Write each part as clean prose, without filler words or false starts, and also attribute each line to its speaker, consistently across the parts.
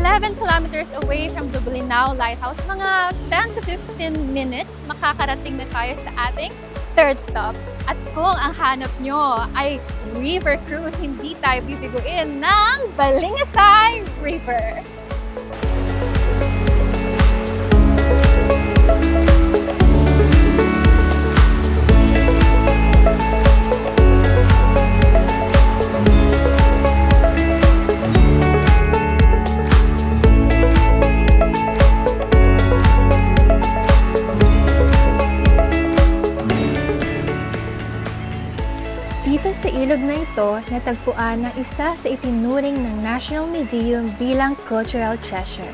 Speaker 1: 11 kilometers away from the Bolinao Lighthouse, mga 10 to 15 minutes, makakarating na tayo sa ating third stop. At kung ang hanap nyo ay river cruise, hindi tayo bibiguin ng Balingasay River.
Speaker 2: Dito sa ilog na ito, natagpuan ng isa sa itinuring ng National Museum bilang cultural treasure,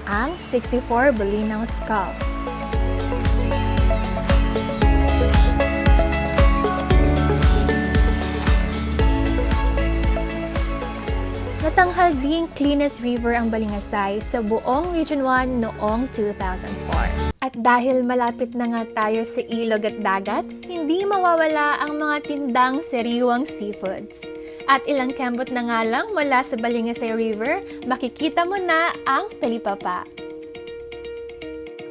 Speaker 2: ang 64 Bolinao Skulls. Natanghal ding cleanest river ang Balingasay sa buong Region 1 noong 2004. At dahil malapit na nga tayo sa ilog at dagat, hindi mawawala ang mga tindang sariwang seafoods. At ilang kembot na nga lang mula sa Balingasay River, makikita mo na ang talipapa.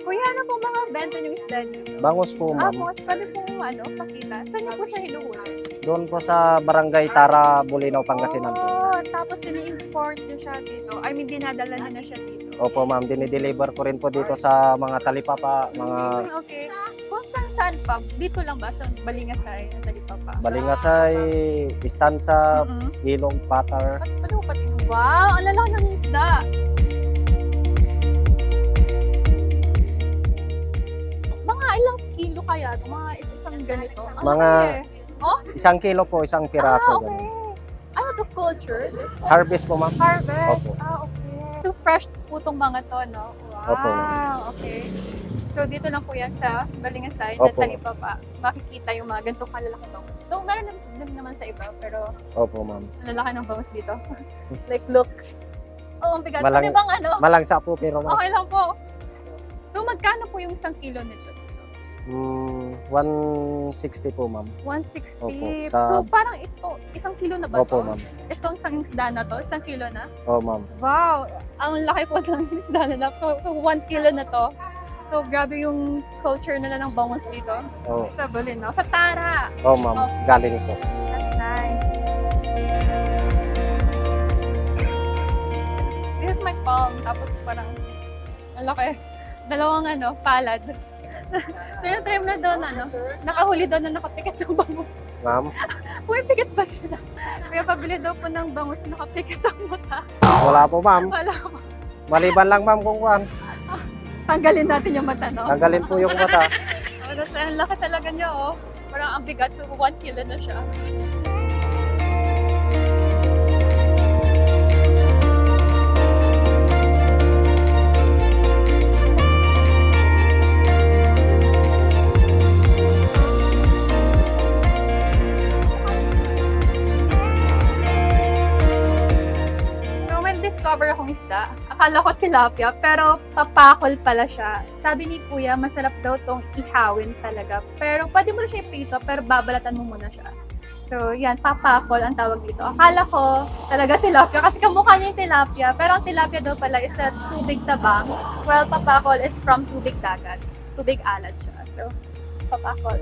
Speaker 1: Kuya, ano po mga benta yung isda niyo?
Speaker 3: Bangus po, ma'am.
Speaker 1: Boss, pwede po pakita. Saan niyo po siya hinuhuli?
Speaker 3: Doon po sa Barangay Tara, Bolinao, Pangasinan po.
Speaker 1: Tapos ini-import niyo siya dito. I mean, dinadala niyo na siya dito.
Speaker 3: Opo, ma'am. Dinideliver ko rin po dito sa mga talipapa, mga
Speaker 1: Okay. Kung saan pa? Dito lang ba? Sa Balingasay na talipapa?
Speaker 3: Balingasay, Istansa, Ilong, Patar.
Speaker 1: Pati ko pati. Wow! Ang lalaki ng isda! Mga ilang kilo kaya ito? Mga isang ganito? Ang
Speaker 3: Mga-
Speaker 1: laki eh. Oh?
Speaker 3: 1 kilo po, isang piraso.
Speaker 1: Okay.
Speaker 3: ganun.
Speaker 1: Ano to, culture?
Speaker 3: Harvest po, ma'am.
Speaker 1: Harvest?
Speaker 3: Opo.
Speaker 1: Okay. So, fresh po itong mga to, no? Wow.
Speaker 3: Opo.
Speaker 1: Okay. So, dito lang po yan sa Balingasay na
Speaker 3: Opo.
Speaker 1: talipapa. Makikita yung mga ganitong kalalaki bangus. Ito, meron naman sa iba, pero
Speaker 3: Opo, ma'am.
Speaker 1: ang lalaki ng bangus dito. Like, look. Oh, ang bigat.
Speaker 3: Malang-
Speaker 1: Pwede bang
Speaker 3: Malangsa po, pero ma'am.
Speaker 1: Okay lang po. So, magkano po yung 1 kilo nito?
Speaker 3: 160 po, ma'am.
Speaker 1: 160.
Speaker 3: Opo,
Speaker 1: So, parang ito, 1 kilo na ba
Speaker 3: Opo,
Speaker 1: to?
Speaker 3: ma'am.
Speaker 1: Itong isang isda na to, 1 kilo na?
Speaker 3: Oh, ma'am.
Speaker 1: Wow! Ang laki po ng isda nila. So 1 kilo na to. So, grabe yung culture nila ng bangus dito.
Speaker 3: Oh,
Speaker 1: Sa Bolinao. Sa Tara!
Speaker 3: oh ma'am. Galing po.
Speaker 1: That's nice. This is my palm. Tapos parang, ang laki. Dalawang palad. So, na-try mo na doon, nakahuli doon na nakapikat ng bangus.
Speaker 3: Ma'am,
Speaker 1: Uy, pikat ba sila? Kaya pabili daw po ng bangus na nakapikat ang mata.
Speaker 3: wala po, ma'am.
Speaker 1: Wala ko.
Speaker 3: Maliban lang, ma'am, kung kuhan.
Speaker 1: Tanggalin natin yung mata, no?
Speaker 3: Tanggalin po yung mata.
Speaker 1: Oh, ang laki talaga niya, oh. Parang ang bigat. So, 1 kilo na siya. So, may discover akong isda. Akala ko tilapia, pero papakol pala siya. Sabi ni Kuya, masarap daw tong ihawin talaga. Pero pwede mo na siya iprito, pero babalatan mo muna siya. So, yan, papakol ang tawag dito. Akala ko talaga tilapia, kasi kamukha niya yung tilapia. Pero ang tilapia daw pala is sa tubig tabang, while papakol is from tubig dagat. Tubig alat siya. So, papakol.